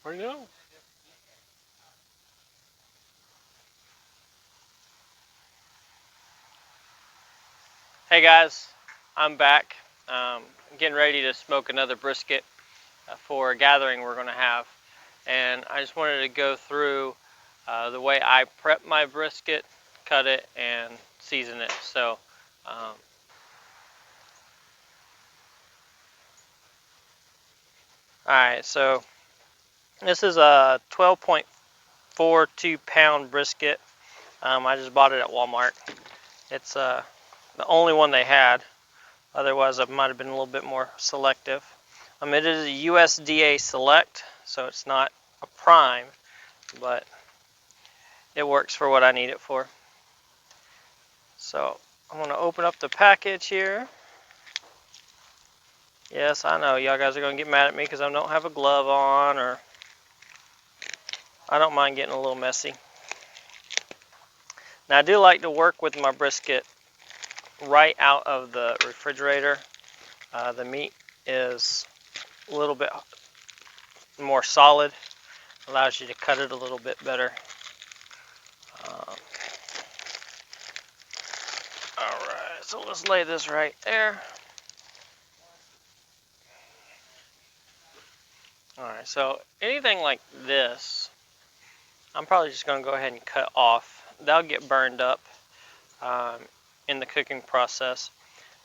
Where'd you go? Hey guys, I'm back. Getting ready to smoke another brisket for a gathering we're going to have. And I just wanted to go through the way I prep my brisket, cut it, and season it. So, um, alright, so this is a 12.42 pound brisket. I just bought it at Walmart. It's the only one they had. Otherwise, I might have been a little bit more selective. It is a USDA Select, so it's not a prime, but it works for what I need it for. So I'm going to open up the package here. Yes, I know y'all guys are going to get mad at me because I don't have a glove on, or I don't mind getting a little messy. Now, I do like to work with my brisket right out of the refrigerator. The meat is a little bit more solid, allows you to cut it a little bit better. Um, Alright, so let's lay this right there. Alright, so anything like this, I'm probably just going to go ahead and cut off. They'll get burned up um, in the cooking process.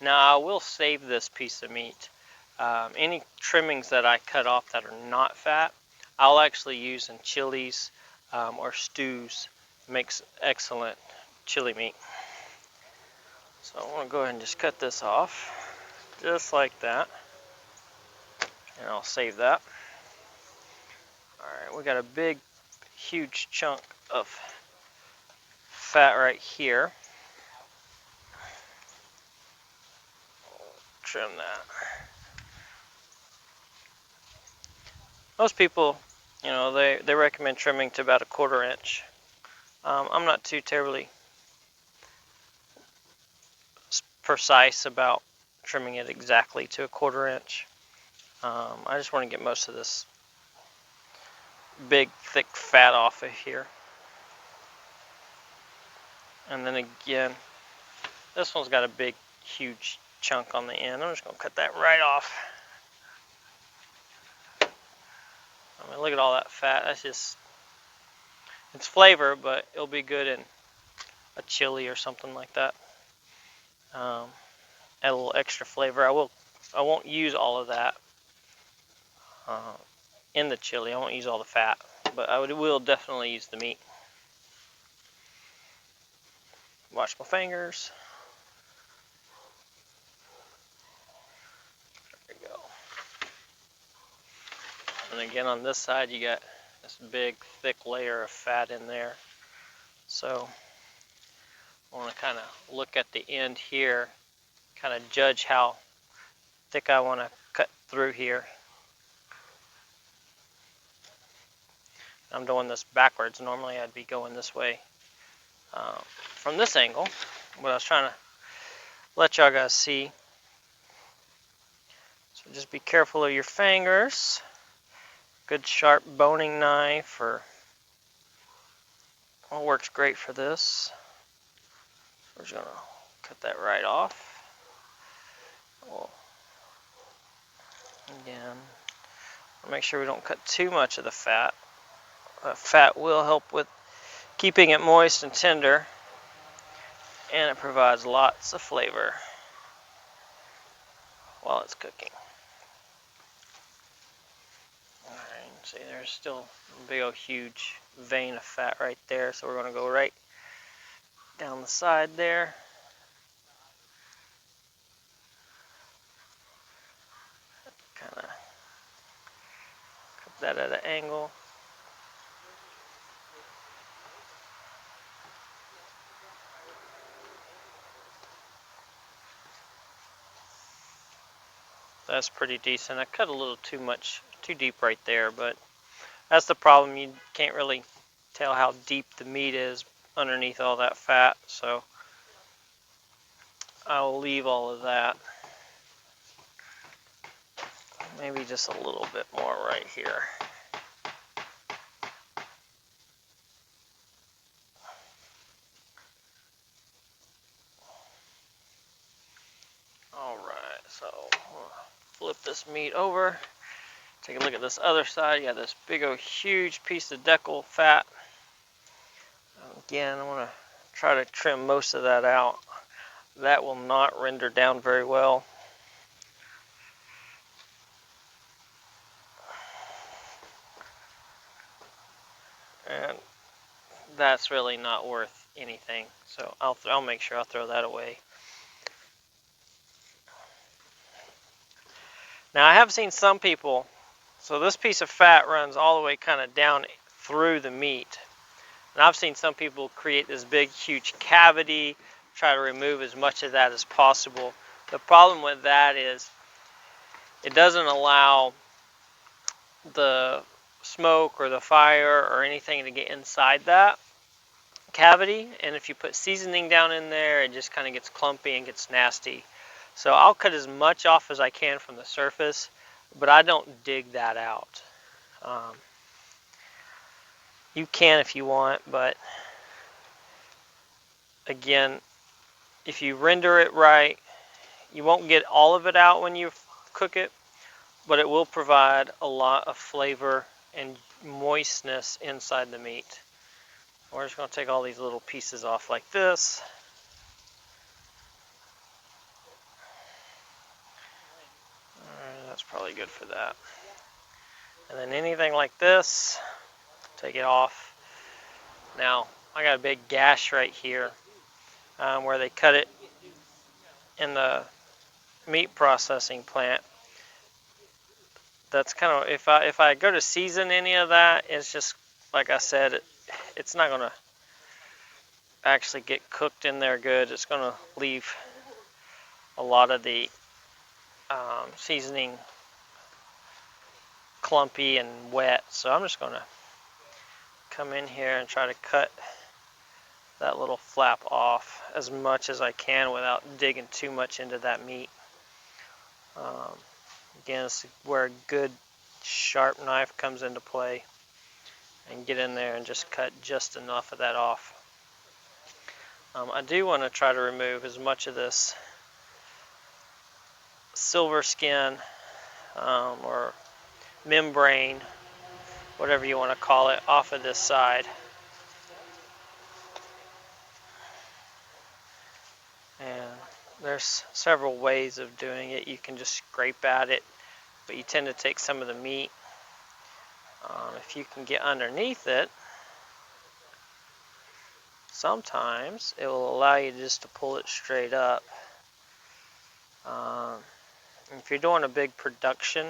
Now, I will save this piece of meat. Any trimmings that I cut off that are not fat, I'll actually use in chilies or stews. Makes excellent chili meat. So I want to go ahead and just cut this off, just like that. And I'll save that. Alright, we got a big, huge chunk of fat right here. Trim that. Most people, they recommend trimming to about a 1/4 inch. I'm not too terribly precise about trimming it exactly to a 1/4 inch. I just want to get most of this big, thick fat off of here. And then again, this one's got a big, huge chunk on the end. I'm just going to cut that right off. I mean, look at all that fat. That's just, it's flavor, but it'll be good in a chili or something like that. Add a little extra flavor. I won't use all of that in the chili. I won't use all the fat, but I will definitely use the meat. Wash my fingers. There we go. And again, on this side, you got this big, thick layer of fat in there. So I want to kind of look at the end here, kind of judge how thick I want to cut through here. I'm doing this backwards. Normally I'd be going this way from this angle, but I was trying to let y'all guys see. So just be careful of your fingers. Good sharp boning knife works great for this. We're just gonna cut that right off. Again, make sure we don't cut too much of the fat. Fat will help with keeping it moist and tender, and it provides lots of flavor while it's cooking. Alright, see there's still a big old huge vein of fat right there, so we're going to go right down the side there. Kind of cut that at an angle. That's pretty decent. I cut a little too deep right there, but that's the problem. You can't really tell how deep the meat is underneath all that fat, so I'll leave all of that. Maybe just a little bit more right here. flip this meat over. Take a look at this other side. You got this big old huge piece of deckle fat. Again, I want to try to trim most of that out. That will not render down very well. And that's really not worth anything. So I'll make sure I'll throw that away. Now I have seen some people, so this piece of fat runs all the way kind of down through the meat. And I've seen some people create this big, huge cavity, try to remove as much of that as possible. The problem with that is it doesn't allow the smoke or the fire or anything to get inside that cavity. And if you put seasoning down in there, it just kind of gets clumpy and gets nasty. So I'll cut as much off as I can from the surface, but I don't dig that out. You can if you want, but again, if you render it right, you won't get all of it out when you cook it, but it will provide a lot of flavor and moistness inside the meat. We're just going to take all these little pieces off like this. Alright, that's probably good for that. And then anything like this, take it off. Now, I got a big gash right here where they cut it in the meat processing plant. That's kind of, if I go to season any of that, it's just, like I said, it's not going to actually get cooked in there good. It's going to leave a lot of the seasoning clumpy and wet. So I'm just going to come in here and try to cut that little flap off as much as I can without digging too much into that meat. Again, this is where a good sharp knife comes into play, and get in there and just cut just enough of that off. I do want to try to remove as much of this silver skin or membrane, whatever you want to call it, off of this side. And there's several ways of doing it. You can just scrape at it, but you tend to take some of the meat. If you can get underneath it, sometimes it will allow you just to pull it straight up. If you're doing a big production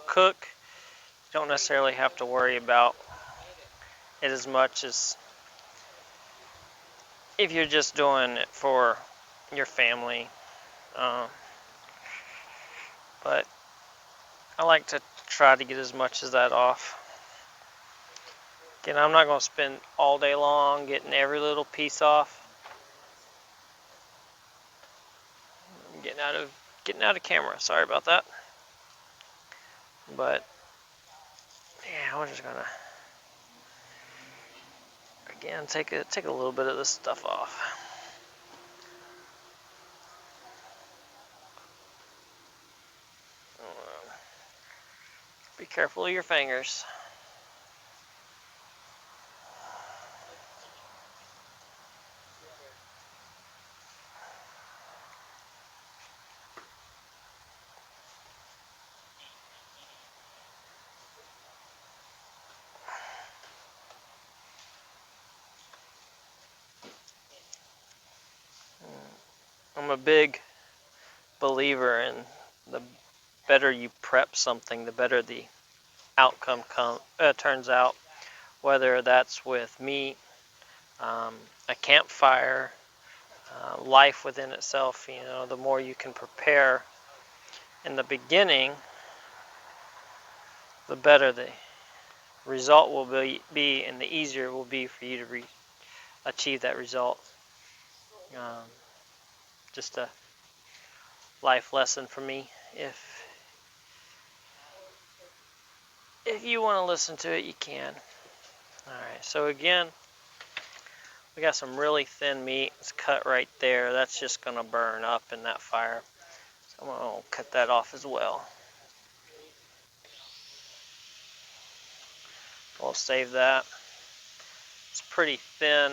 cook, you don't necessarily have to worry about it as much as if you're just doing it for your family. But I like to try to get as much as that off. Again, I'm not going to spend all day long getting every little piece off. I'm getting out of camera. Sorry about that. But yeah, we're just gonna again take a little bit of this stuff off. Be careful of your fingers. I'm a big believer in the better you prep something, the better the outcome turns out. Whether that's with meat, a campfire, life within itself. You know, the more you can prepare in the beginning, the better the result will be, and the easier it will be for you to achieve that result. Just a life lesson for me. If you want to listen to it, you can. Alright, so again, we got some really thin meat. It's cut right there. That's just going to burn up in that fire. So I'm going to cut that off as well. We'll save that. It's pretty thin.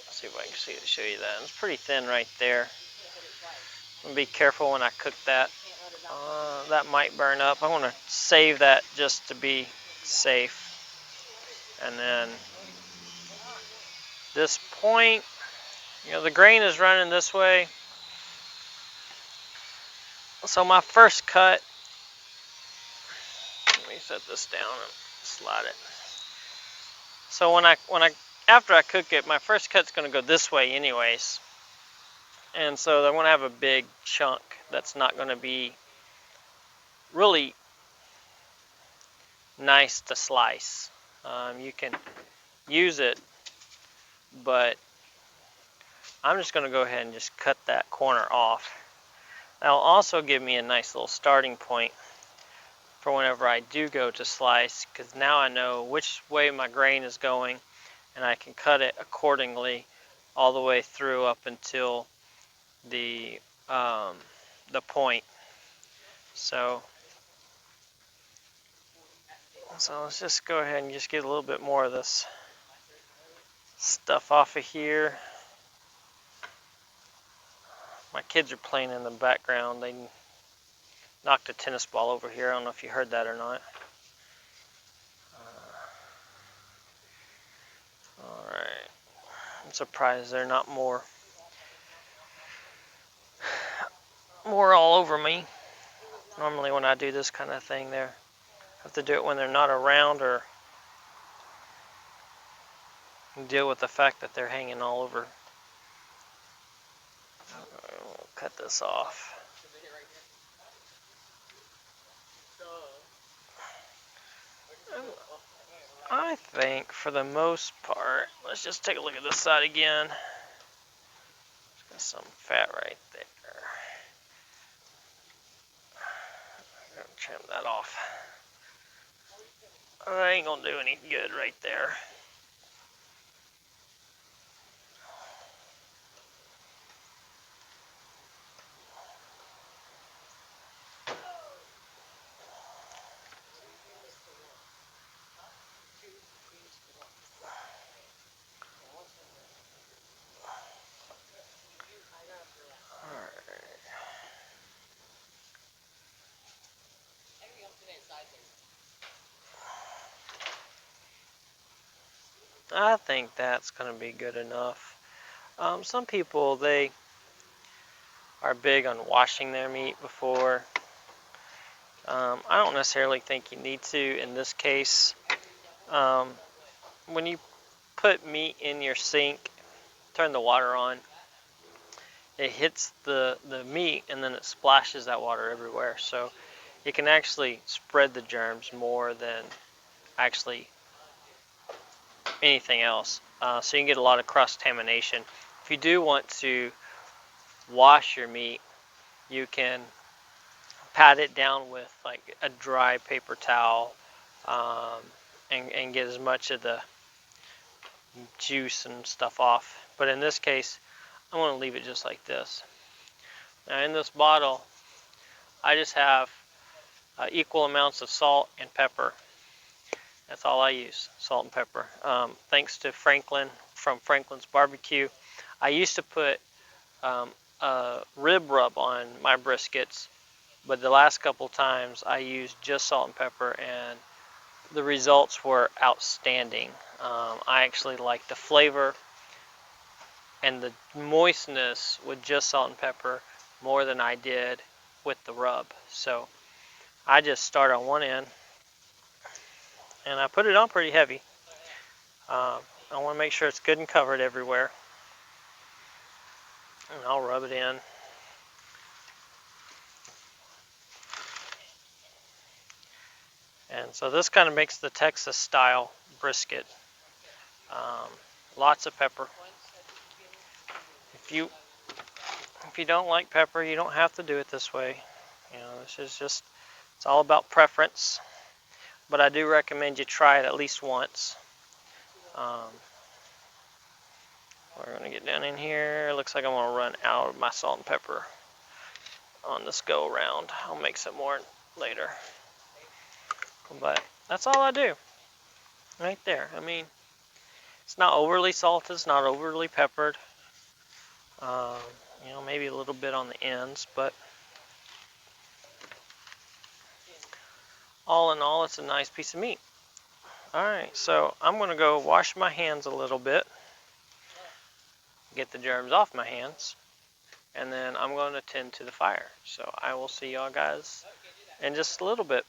Let's see if I can show you that. It's pretty thin right there. Be careful when I cook that. That might burn up. I want to save that just to be safe. And then this point, the grain is running this way. So my first cut, let me set this down and slide it. So after I cook it, my first cut's going to go this way anyways. And so I'm going to have a big chunk that's not going to be really nice to slice. You can use it, but I'm just going to go ahead and just cut that corner off. That'll also give me a nice little starting point for whenever I do go to slice, because now I know which way my grain is going and I can cut it accordingly all the way through up until the point. So let's just go ahead and just get a little bit more of this stuff off of here. My kids are playing in the background. They knocked a tennis ball over here. I don't know if you heard that or not. Alright. I'm surprised they're not more all over me. Normally when I do this kind of thing, I have to do it when they're not around, or deal with the fact that they're hanging all over. We'll cut this off. I think for the most part, let's just take a look at this side again. Got some fat right there. I'm gonna trim that off. That ain't gonna do any good right there. I think that's going to be good enough. Some people, they are big on washing their meat before. I don't necessarily think you need to in this case. When you put meat in your sink, turn the water on, it hits the meat and then it splashes that water everywhere. So it can actually spread the germs more than actually anything else. So you can get a lot of cross-contamination. If you do want to wash your meat, you can pat it down with like a dry paper towel, and get as much of the juice and stuff off. But in this case, I want to leave it just like this. Now in this bottle, I just have equal amounts of salt and pepper. That's all I use, salt and pepper. Thanks to Franklin from Franklin's Barbecue. I used to put a rib rub on my briskets, but the last couple times I used just salt and pepper, and the results were outstanding. I actually like the flavor and the moistness with just salt and pepper more than I did with the rub. So I just start on one end and I put it on pretty heavy. I want to make sure it's good and covered everywhere, and I'll rub it in. And so this kind of makes the Texas style brisket. Lots of pepper. If you don't like pepper, you don't have to do it this way. This is just, it's all about preference. But I do recommend you try it at least once. We're going to get down in here. It looks like I'm going to run out of my salt and pepper on this go around. I'll make some more later. But that's all I do right there. I mean, it's not overly salted, it's not overly peppered. Um, maybe a little bit on the ends, but all in all, it's a nice piece of meat. Alright, so I'm going to go wash my hands a little bit, get the germs off my hands, and then I'm going to tend to the fire. So I will see y'all guys in just a little bit.